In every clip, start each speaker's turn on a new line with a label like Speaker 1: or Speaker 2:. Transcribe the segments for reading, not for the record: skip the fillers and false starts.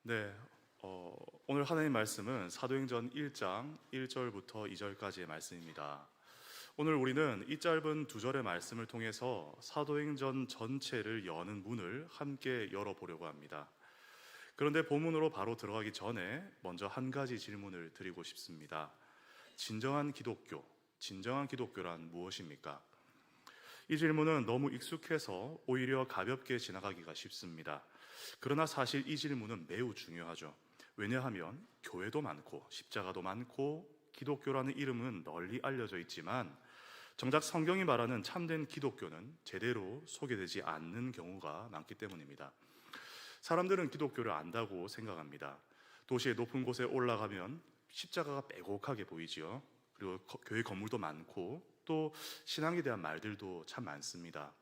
Speaker 1: 네, 오늘 하나님 말씀은 사도행전 1장 1절부터 2절까지의 말씀입니다. 오늘 우리는 이 짧은 두 절의 말씀을 통해서 사도행전 전체를 여는 문을 함께 열어보려고 합니다. 그런데 본문으로 바로 들어가기 전에 먼저 한 가지 질문을 드리고 싶습니다. 진정한 기독교란 무엇입니까? 이 질문은 너무 익숙해서 오히려 가볍게 지나가기가 쉽습니다. 그러나 사실 이 질문은 매우 중요하죠. 왜냐하면 교회도 많고 십자가도 많고 기독교라는 이름은 널리 알려져 있지만 정작 성경이 말하는 참된 기독교는 제대로 소개되지 않는 경우가 많기 때문입니다. 사람들은 기독교를 안다고 생각합니다. 도시의 높은 곳에 올라가면 십자가가 빼곡하게 보이지요. 그리고 교회 건물도 많고 또 신앙에 대한 말들도 참 많습니다.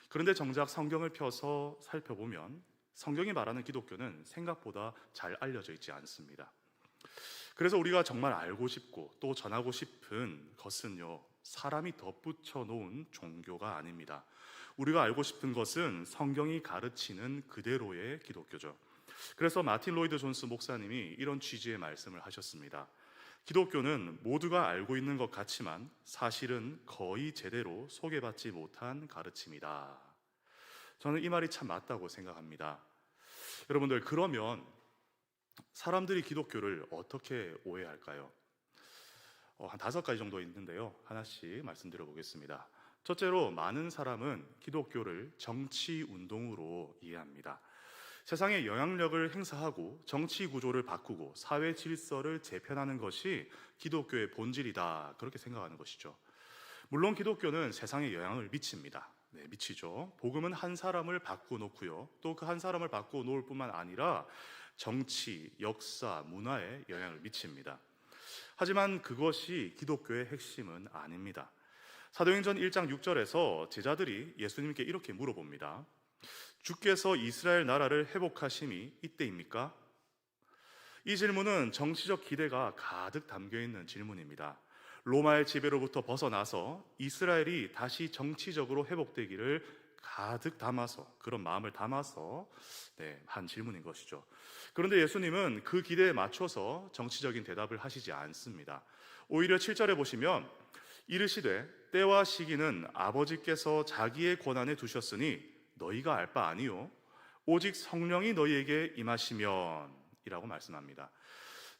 Speaker 1: 그런데 정작 성경을 펴서 살펴보면 성경이 말하는 기독교는 생각보다 잘 알려져 있지 않습니다. 그래서 우리가 정말 알고 싶고 또 전하고 싶은 것은요, 사람이 덧붙여 놓은 종교가 아닙니다. 우리가 알고 싶은 것은 성경이 가르치는 그대로의 기독교죠. 그래서 마틴 로이드 존스 목사님이 이런 취지의 말씀을 하셨습니다. 기독교는 모두가 알고 있는 것 같지만 사실은 거의 제대로 소개받지 못한 가르침이다. 저는 이 말이 참 맞다고 생각합니다. 여러분들, 그러면 사람들이 기독교를 어떻게 오해할까요? 한 5가지 정도 있는데요, 하나씩 말씀드려 보겠습니다. 첫째로, 많은 사람은 기독교를 정치 운동으로 이해합니다. 세상에 영향력을 행사하고 정치 구조를 바꾸고 사회 질서를 재편하는 것이 기독교의 본질이다, 그렇게 생각하는 것이죠. 물론 기독교는 세상에 영향을 미칩니다. 네, 미치죠. 복음은 한 사람을 바꿔놓고요, 또 그 한 사람을 바꿔놓을 뿐만 아니라 정치, 역사, 문화에 영향을 미칩니다. 하지만 그것이 기독교의 핵심은 아닙니다. 사도행전 1장 6절에서 제자들이 예수님께 이렇게 물어봅니다. 주께서 이스라엘 나라를 회복하심이 이때입니까? 이 질문은 정치적 기대가 가득 담겨있는 질문입니다. 로마의 지배로부터 벗어나서 이스라엘이 다시 정치적으로 회복되기를 가득 담아서, 그런 마음을 담아서 한 질문인 것이죠. 그런데 예수님은 그 기대에 맞춰서 정치적인 대답을 하시지 않습니다. 오히려 7절에 보시면 이르시되 때와 시기는 아버지께서 자기의 권한에 두셨으니 너희가 알 바 아니요 오직 성령이 너희에게 임하시면 이라고 말씀합니다.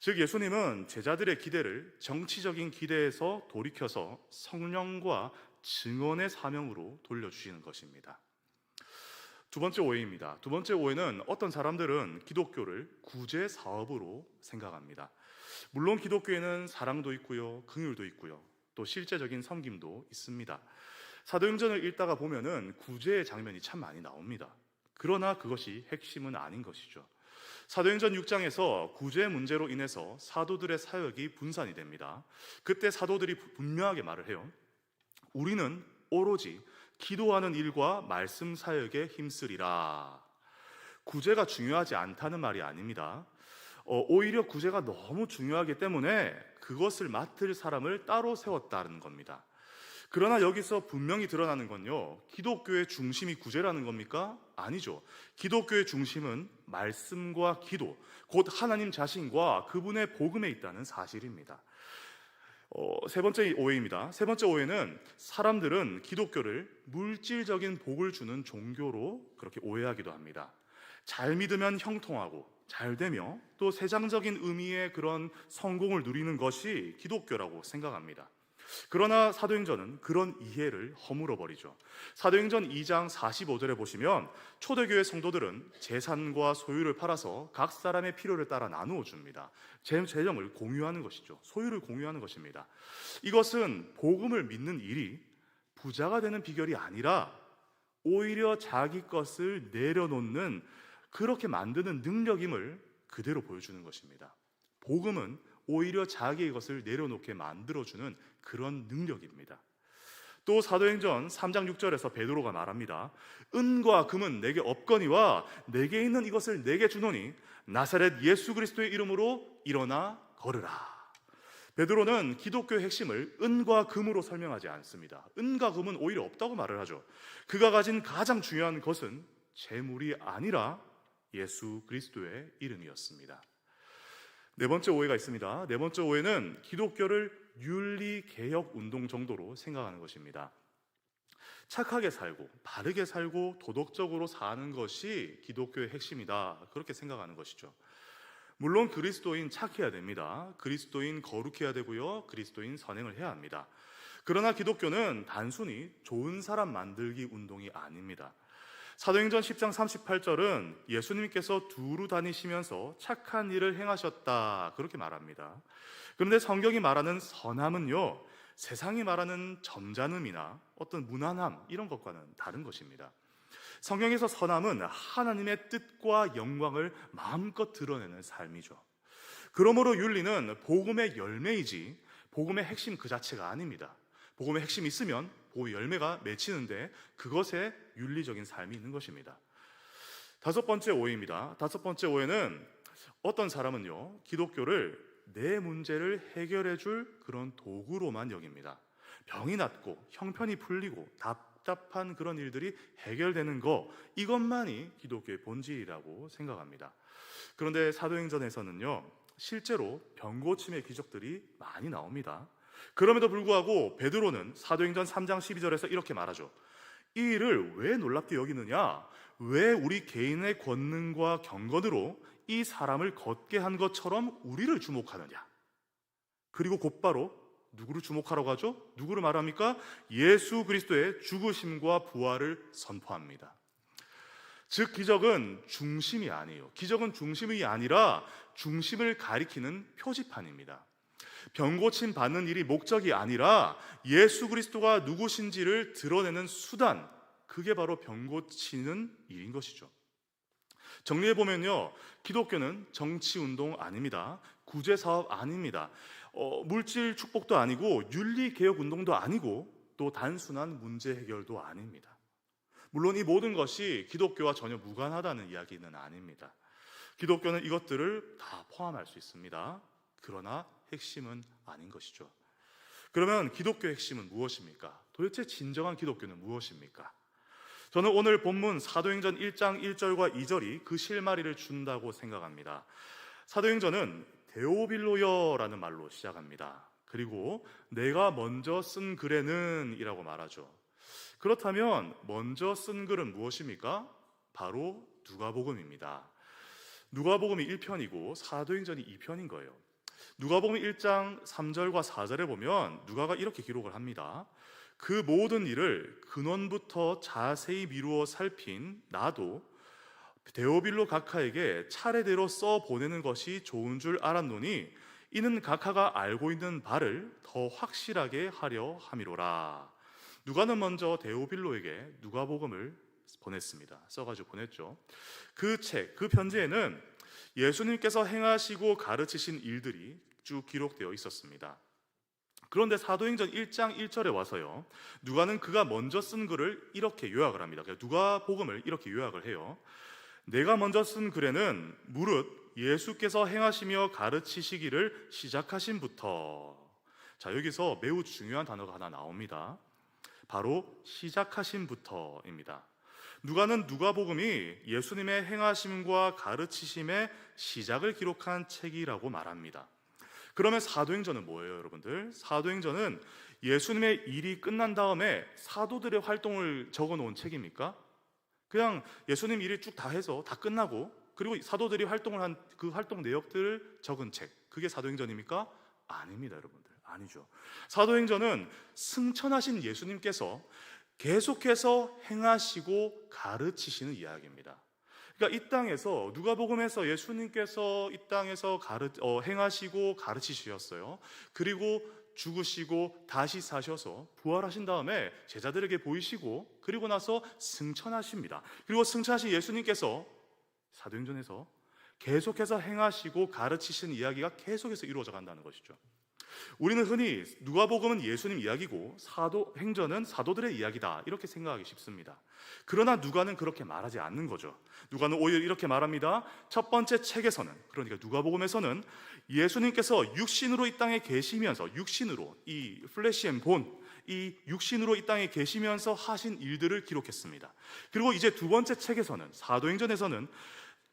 Speaker 1: 즉 예수님은 제자들의 기대를 정치적인 기대에서 돌이켜서 성령과 증언의 사명으로 돌려주시는 것입니다. 두 번째 오해입니다. 두 번째 오해는 어떤 사람들은 기독교를 구제 사업으로 생각합니다. 물론 기독교에는 사랑도 있고요, 긍휼도 있고요, 또 실제적인 섬김도 있습니다. 사도행전을 읽다가 보면은 구제의 장면이 참 많이 나옵니다. 그러나 그것이 핵심은 아닌 것이죠. 사도행전 6장에서 구제 문제로 인해서 사도들의 사역이 분산이 됩니다. 그때 사도들이 분명하게 말을 해요. 우리는 오로지 기도하는 일과 말씀 사역에 힘쓰리라. 구제가 중요하지 않다는 말이 아닙니다. 오히려 구제가 너무 중요하기 때문에 그것을 맡을 사람을 따로 세웠다는 겁니다. 그러나 여기서 분명히 드러나는 건요, 기독교의 중심이 구제라는 겁니까? 아니죠. 기독교의 중심은 말씀과 기도, 곧 하나님 자신과 그분의 복음에 있다는 사실입니다. 세 번째 오해입니다. 세 번째 오해는 사람들은 기독교를 물질적인 복을 주는 종교로 그렇게 오해하기도 합니다. 잘 믿으면 형통하고 잘 되며 또 세상적인 의미의 그런 성공을 누리는 것이 기독교라고 생각합니다. 그러나 사도행전은 그런 이해를 허물어버리죠. 사도행전 2장 45절에 보시면 초대교회 성도들은 재산과 소유를 팔아서 각 사람의 필요를 따라 나누어 줍니다. 재정을 공유하는 것이죠. 소유를 공유하는 것입니다. 이것은 복음을 믿는 일이 부자가 되는 비결이 아니라 오히려 자기 것을 내려놓는, 그렇게 만드는 능력임을 그대로 보여주는 것입니다. 복음은 오히려 자기의 것을 내려놓게 만들어주는 그런 능력입니다. 또 사도행전 3장 6절에서 베드로가 말합니다. 은과 금은 내게 없거니와 내게 있는 이것을 내게 주노니 나사렛 예수 그리스도의 이름으로 일어나 걸으라. 베드로는 기독교의 핵심을 은과 금으로 설명하지 않습니다. 은과 금은 오히려 없다고 말을 하죠. 그가 가진 가장 중요한 것은 재물이 아니라 예수 그리스도의 이름이었습니다. 네 번째 오해가 있습니다. 네 번째 오해는 기독교를 윤리개혁 운동 정도로 생각하는 것입니다. 착하게 살고 바르게 살고 도덕적으로 사는 것이 기독교의 핵심이다, 그렇게 생각하는 것이죠. 물론 그리스도인 착해야 됩니다. 그리스도인 거룩해야 되고요, 그리스도인 선행을 해야 합니다. 그러나 기독교는 단순히 좋은 사람 만들기 운동이 아닙니다. 사도행전 10장 38절은 예수님께서 두루 다니시면서 착한 일을 행하셨다, 그렇게 말합니다. 그런데 성경이 말하는 선함은요, 세상이 말하는 점잖음이나 어떤 무난함, 이런 것과는 다른 것입니다. 성경에서 선함은 하나님의 뜻과 영광을 마음껏 드러내는 삶이죠. 그러므로 윤리는 복음의 열매이지 복음의 핵심 그 자체가 아닙니다. 복음의 핵심이 있으면 복음의 열매가 맺히는데 그것에 윤리적인 삶이 있는 것입니다. 다섯 번째 오해입니다. 다섯 번째 오해는 어떤 사람은요, 기독교를 내 문제를 해결해 줄 그런 도구로만 여깁니다. 병이 낫고 형편이 풀리고 답답한 그런 일들이 해결되는 거, 이것만이 기독교의 본질이라고 생각합니다. 그런데 사도행전에서는요, 실제로 병 고침의 기적들이 많이 나옵니다. 그럼에도 불구하고 베드로는 사도행전 3장 12절에서 이렇게 말하죠. 이 일을 왜 놀랍게 여기느냐? 왜 우리 개인의 권능과 경건으로 이 사람을 걷게 한 것처럼 우리를 주목하느냐? 그리고 곧바로 누구를 주목하라고 하죠? 누구를 말합니까? 예수 그리스도의 죽으심과 부활을 선포합니다. 즉 기적은 중심이 아니에요. 기적은 중심이 아니라 중심을 가리키는 표지판입니다. 병 고침 받는 일이 목적이 아니라 예수 그리스도가 누구신지를 드러내는 수단, 그게 바로 병 고치는 일인 것이죠. 정리해보면요, 기독교는 정치운동 아닙니다. 구제사업 아닙니다. 물질 축복도 아니고 윤리개혁운동도 아니고 또 단순한 문제 해결도 아닙니다. 물론 이 모든 것이 기독교와 전혀 무관하다는 이야기는 아닙니다. 기독교는 이것들을 다 포함할 수 있습니다. 그러나 핵심은 아닌 것이죠. 그러면 기독교의 핵심은 무엇입니까? 도대체 진정한 기독교는 무엇입니까? 저는 오늘 본문 사도행전 1장 1절과 2절이 그 실마리를 준다고 생각합니다. 사도행전은 데오빌로여라는 말로 시작합니다. 그리고 내가 먼저 쓴 글에는 이라고 말하죠. 그렇다면 먼저 쓴 글은 무엇입니까? 바로 누가복음입니다. 누가복음이 1편이고 사도행전이 2편인 거예요. 누가복음 1장 3절과 4절에 보면 누가가 이렇게 기록을 합니다. 그 모든 일을 근원부터 자세히 미루어 살핀 나도 데오빌로 각하에게 차례대로 써보내는 것이 좋은 줄 알았노니 이는 각하가 알고 있는 바를 더 확실하게 하려 함이로라. 누가는 먼저 데오빌로에게 누가복음을 보냈습니다. 써가지고 보냈죠. 그 책, 그 편지에는 예수님께서 행하시고 가르치신 일들이 쭉 기록되어 있었습니다. 그런데 사도행전 1장 1절에 와서요, 누가는 그가 먼저 쓴 글을 이렇게 요약을 합니다. 누가복음을 이렇게 요약을 해요. 내가 먼저 쓴 글에는 무릇 예수께서 행하시며 가르치시기를 시작하신부터, 자, 여기서 매우 중요한 단어가 하나 나옵니다. 바로 시작하신부터입니다. 누가는 누가복음이 예수님의 행하심과 가르치심의 시작을 기록한 책이라고 말합니다. 그러면 사도행전은 뭐예요, 여러분들? 사도행전은 예수님의 일이 끝난 다음에 사도들의 활동을 적어놓은 책입니까? 그냥 예수님 일이 쭉 다 해서 다 끝나고 그리고 사도들이 활동을 한 그 활동 내역들을 적은 책, 그게 사도행전입니까? 아닙니다, 여러분들. 아니죠. 사도행전은 승천하신 예수님께서 계속해서 행하시고 가르치시는 이야기입니다. 그러니까 이 땅에서 누가복음에서 예수님께서 이 땅에서 행하시고 가르치셨어요. 그리고 죽으시고 다시 사셔서 부활하신 다음에 제자들에게 보이시고 그리고 나서 승천하십니다. 그리고 승천하신 예수님께서 사도행전에서 계속해서 행하시고 가르치신 이야기가 계속해서 이루어져 간다는 것이죠. 우리는 흔히 누가복음은 예수님 이야기고 사도행전은 사도들의 이야기다, 이렇게 생각하기 쉽습니다. 그러나 누가는 그렇게 말하지 않는 거죠. 누가는 오히려 이렇게 말합니다. 첫 번째 책에서는, 그러니까 누가복음에서는 예수님께서 육신으로 이 땅에 계시면서, 육신으로, 이 플래시 앤 본, 이 육신으로 이 땅에 계시면서 하신 일들을 기록했습니다. 그리고 이제 두 번째 책에서는, 사도행전에서는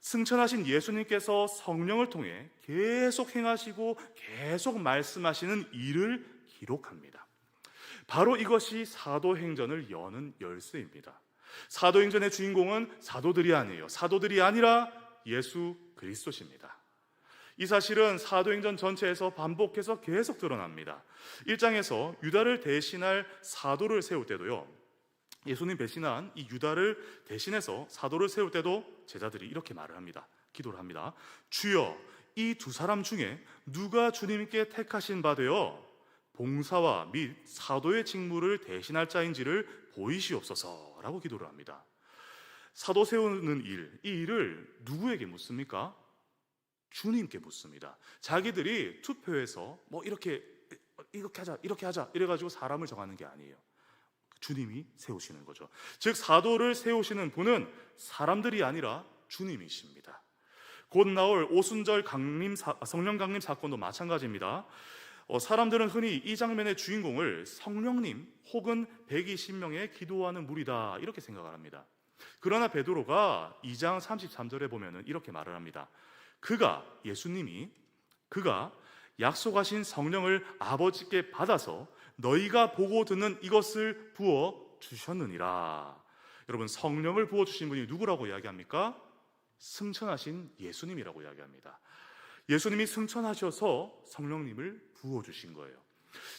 Speaker 1: 승천하신 예수님께서 성령을 통해 계속 행하시고 계속 말씀하시는 일을 기록합니다. 바로 이것이 사도행전을 여는 열쇠입니다. 사도행전의 주인공은 사도들이 아니에요. 사도들이 아니라 예수 그리스도십니다. 이 사실은 사도행전 전체에서 반복해서 계속 드러납니다. 1장에서 유다를 대신할 사도를 세울 때도요, 예수님 배신한 이 유다를 대신해서 사도를 세울 때도 제자들이 이렇게 말을 합니다. 기도를 합니다. 주여, 이 두 사람 중에 누가 주님께 택하신 바 되어 봉사와 및 사도의 직무를 대신할 자인지를 보이시옵소서라고 기도를 합니다. 사도 세우는 일, 이 일을 누구에게 묻습니까? 주님께 묻습니다. 자기들이 투표해서 뭐 이렇게 하자, 이렇게 하자 이래가지고 사람을 정하는 게 아니에요. 주님이 세우시는 거죠. 즉 사도를 세우시는 분은 사람들이 아니라 주님이십니다. 곧 나올 오순절 성령 강림 사건도 마찬가지입니다. 사람들은 흔히 이 장면의 주인공을 성령님 혹은 120명의 기도하는 무리다 이렇게 생각을 합니다. 그러나 베드로가 2장 33절에 보면 이렇게 말을 합니다. 예수님이 약속하신 성령을 아버지께 받아서 너희가 보고 듣는 이것을 부어 주셨느니라. 여러분, 성령을 부어 주신 분이 누구라고 이야기합니까? 승천하신 예수님이라고 이야기합니다. 예수님이 승천하셔서 성령님을 부어 주신 거예요.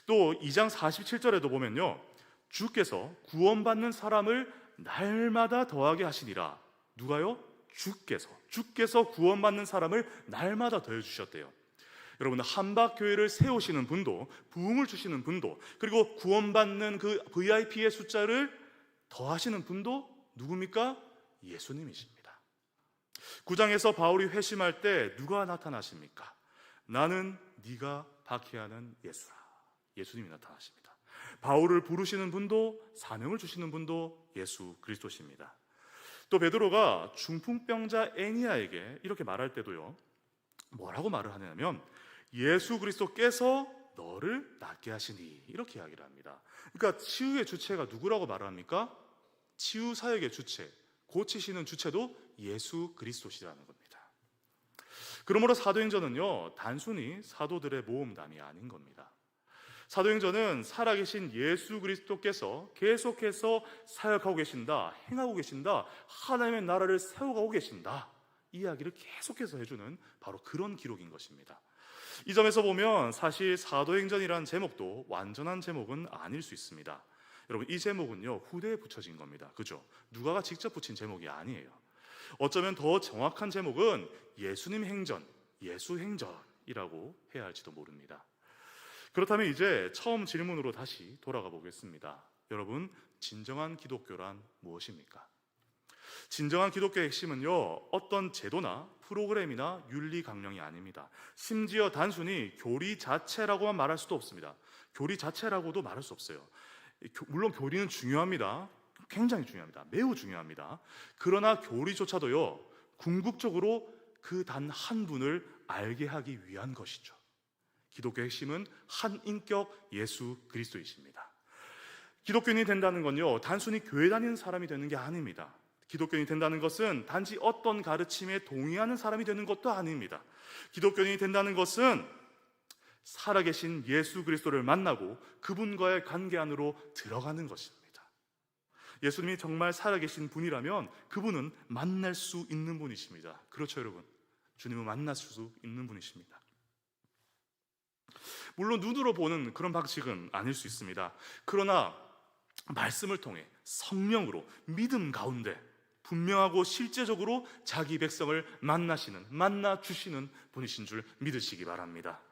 Speaker 1: 또 2장 47절에도 보면요, 주께서 구원받는 사람을 날마다 더하게 하시니라. 누가요? 주께서 구원받는 사람을 날마다 더해 주셨대요. 여러분, 한박교회를 세우시는 분도, 부흥을 주시는 분도, 그리고 구원받는 그 VIP의 숫자를 더하시는 분도 누굽니까? 예수님이십니다. 9장에서 바울이 회심할 때 누가 나타나십니까? 나는 네가 박해하는 예수라. 예수님이 나타나십니다. 바울을 부르시는 분도, 사명을 주시는 분도 예수 그리스도십니다. 또 베드로가 중풍병자 애니아에게 이렇게 말할 때도요, 뭐라고 말을 하냐면 예수 그리스도께서 너를 낫게 하시니 이렇게 이야기를 합니다. 그러니까 치유의 주체가 누구라고 말을 합니까? 치유 사역의 주체, 고치시는 주체도 예수 그리스도시라는 겁니다. 그러므로 사도행전은요, 단순히 사도들의 모험담이 아닌 겁니다. 사도행전은 살아계신 예수 그리스도께서 계속해서 사역하고 계신다, 행하고 계신다, 하나님의 나라를 세워가고 계신다, 이 이야기를 계속해서 해주는 바로 그런 기록인 것입니다. 이 점에서 보면 사실 사도행전이라는 제목도 완전한 제목은 아닐 수 있습니다. 여러분, 이 제목은요, 후대에 붙여진 겁니다. 그죠? 누가가 직접 붙인 제목이 아니에요. 어쩌면 더 정확한 제목은 예수님 행전, 예수행전이라고 해야 할지도 모릅니다. 그렇다면 이제 처음 질문으로 다시 돌아가 보겠습니다. 여러분, 진정한 기독교란 무엇입니까? 진정한 기독교의 핵심은요, 어떤 제도나 프로그램이나 윤리 강령이 아닙니다. 심지어 단순히 교리 자체라고만 말할 수도 없습니다. 교리 자체라고도 말할 수 없어요. 물론 교리는 중요합니다. 굉장히 중요합니다. 매우 중요합니다. 그러나 교리조차도요, 궁극적으로 그 단 한 분을 알게 하기 위한 것이죠. 기독교의 핵심은 한 인격 예수 그리스도이십니다. 기독교인이 된다는 건요, 단순히 교회 다니는 사람이 되는 게 아닙니다. 기독교인이 된다는 것은 단지 어떤 가르침에 동의하는 사람이 되는 것도 아닙니다. 기독교인이 된다는 것은 살아계신 예수 그리스도를 만나고 그분과의 관계 안으로 들어가는 것입니다. 예수님이 정말 살아계신 분이라면 그분은 만날 수 있는 분이십니다. 그렇죠, 여러분? 주님은 만날 수 있는 분이십니다. 물론 눈으로 보는 그런 방식은 아닐 수 있습니다. 그러나 말씀을 통해 성령으로 믿음 가운데 분명하고 실제적으로 자기 백성을 만나 주시는 분이신 줄 믿으시기 바랍니다.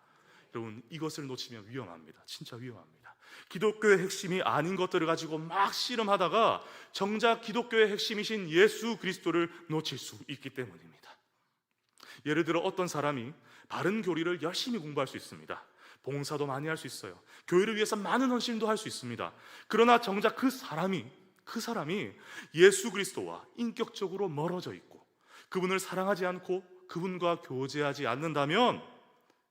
Speaker 1: 여러분, 이것을 놓치면 위험합니다. 진짜 위험합니다. 기독교의 핵심이 아닌 것들을 가지고 막 씨름하다가 정작 기독교의 핵심이신 예수 그리스도를 놓칠 수 있기 때문입니다. 예를 들어 어떤 사람이 바른 교리를 열심히 공부할 수 있습니다. 봉사도 많이 할 수 있어요. 교회를 위해서 많은 헌신도 할 수 있습니다. 그러나 정작 그 사람이 예수 그리스도와 인격적으로 멀어져 있고 그분을 사랑하지 않고 그분과 교제하지 않는다면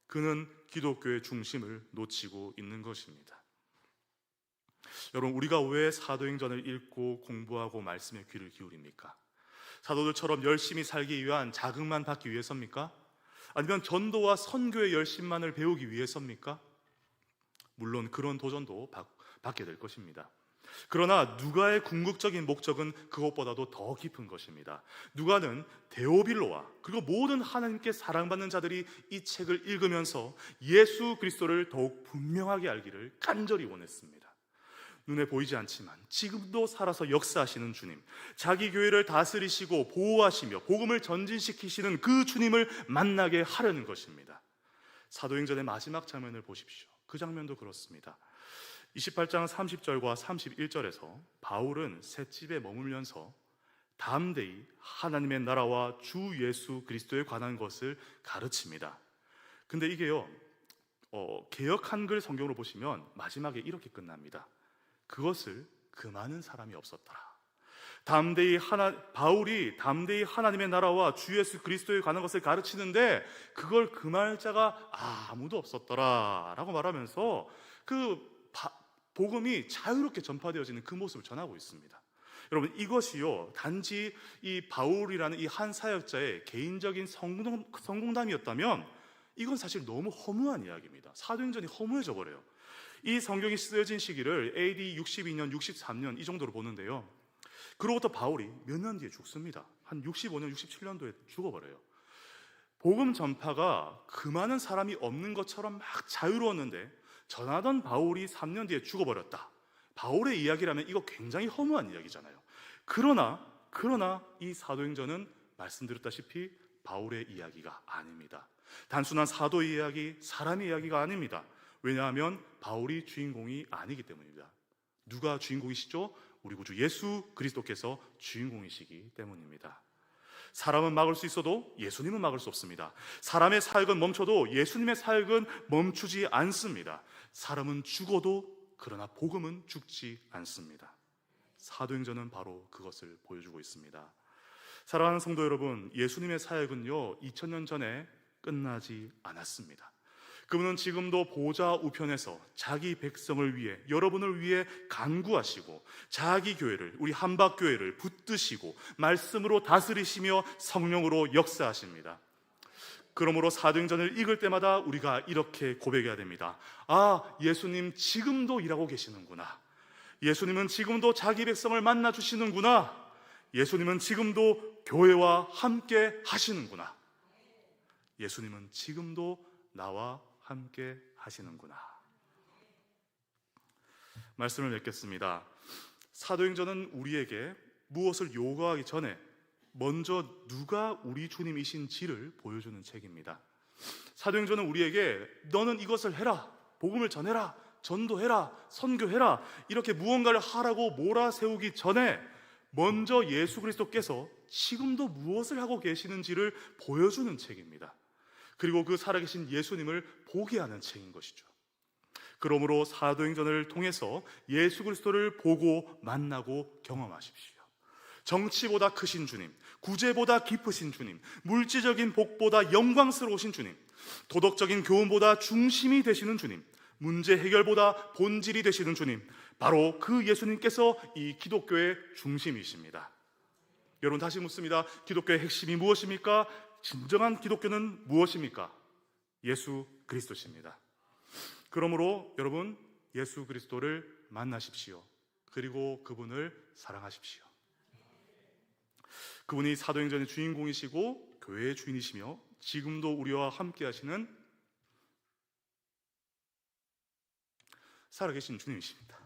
Speaker 1: 그는 기독교의 중심을 놓치고 있는 것입니다. 여러분, 우리가 왜 사도행전을 읽고 공부하고 말씀에 귀를 기울입니까? 사도들처럼 열심히 살기 위한 자극만 받기 위해서입니까? 아니면 전도와 선교의 열심만을 배우기 위해서입니까? 물론 그런 도전도 받게 될 것입니다. 그러나 누가의 궁극적인 목적은 그것보다도 더 깊은 것입니다. 누가는 데오빌로와 그리고 모든 하나님께 사랑받는 자들이 이 책을 읽으면서 예수 그리스도를 더욱 분명하게 알기를 간절히 원했습니다. 눈에 보이지 않지만 지금도 살아서 역사하시는 주님, 자기 교회를 다스리시고 보호하시며 복음을 전진시키시는 그 주님을 만나게 하려는 것입니다. 사도행전의 마지막 장면을 보십시오. 그 장면도 그렇습니다. 28장 30절과 31절에서 바울은 셋집에 머물면서 담대히 하나님의 나라와 주 예수 그리스도에 관한 것을 가르칩니다. 근데 이게요, 개역 한글 성경으로 보시면 마지막에 이렇게 끝납니다. 그것을 금하는 사람이 없었더라. 바울이 담대히 하나님의 나라와 주 예수 그리스도에 관한 것을 가르치는데 그걸 금할 자가 아무도 없었더라 라고 말하면서 복음이 자유롭게 전파되어지는 그 모습을 전하고 있습니다. 여러분, 이것이요 단지 이 바울이라는 이 한 사역자의 개인적인 성공담이었다면 이건 사실 너무 허무한 이야기입니다. 사도행전이 허무해져 버려요. 이 성경이 쓰여진 시기를 AD 62년, 63년 이 정도로 보는데요, 그로부터 바울이 몇 년 뒤에 죽습니다. 한 65년, 67년도에 죽어버려요. 복음 전파가 그 많은 사람이 없는 것처럼 막 자유로웠는데 전하던 바울이 3년 뒤에 죽어버렸다. 바울의 이야기라면 이거 굉장히 허무한 이야기잖아요. 그러나 이 사도행전은 말씀드렸다시피 바울의 이야기가 아닙니다. 단순한 사도의 이야기, 사람의 이야기가 아닙니다. 왜냐하면 바울이 주인공이 아니기 때문입니다. 누가 주인공이시죠? 우리 구주 예수 그리스도께서 주인공이시기 때문입니다. 사람은 막을 수 있어도 예수님은 막을 수 없습니다. 사람의 사역은 멈춰도 예수님의 사역은 멈추지 않습니다. 사람은 죽어도 그러나 복음은 죽지 않습니다. 사도행전은 바로 그것을 보여주고 있습니다. 사랑하는 성도 여러분, 예수님의 사역은요 2000년 전에 끝나지 않았습니다. 그분은 지금도 보좌 우편에서 자기 백성을 위해, 여러분을 위해 간구하시고 자기 교회를, 우리 한박교회를 붙드시고 말씀으로 다스리시며 성령으로 역사하십니다. 그러므로 사도행전을 읽을 때마다 우리가 이렇게 고백해야 됩니다. 예수님 지금도 일하고 계시는구나. 예수님은 지금도 자기 백성을 만나 주시는구나. 예수님은 지금도 교회와 함께 하시는구나. 예수님은 지금도 나와 함께 하시는구나. 말씀을 맺겠습니다. 사도행전은 우리에게 무엇을 요구하기 전에 먼저 누가 우리 주님이신지를 보여주는 책입니다. 사도행전은 우리에게 너는 이것을 해라, 복음을 전해라, 전도해라, 선교해라, 이렇게 무언가를 하라고 몰아세우기 전에 먼저 예수 그리스도께서 지금도 무엇을 하고 계시는지를 보여주는 책입니다. 그리고 그 살아계신 예수님을 보게 하는 책인 것이죠. 그러므로 사도행전을 통해서 예수 그리스도를 보고 만나고 경험하십시오. 정치보다 크신 주님, 구제보다 깊으신 주님, 물질적인 복보다 영광스러우신 주님, 도덕적인 교훈보다 중심이 되시는 주님, 문제 해결보다 본질이 되시는 주님, 바로 그 예수님께서 이 기독교의 중심이십니다. 여러분, 다시 묻습니다. 기독교의 핵심이 무엇입니까? 진정한 기독교는 무엇입니까? 예수 그리스도십니다. 그러므로 여러분, 예수 그리스도를 만나십시오. 그리고 그분을 사랑하십시오. 그분이 사도행전의 주인공이시고 교회의 주인이시며 지금도 우리와 함께 하시는 살아계신 주님이십니다.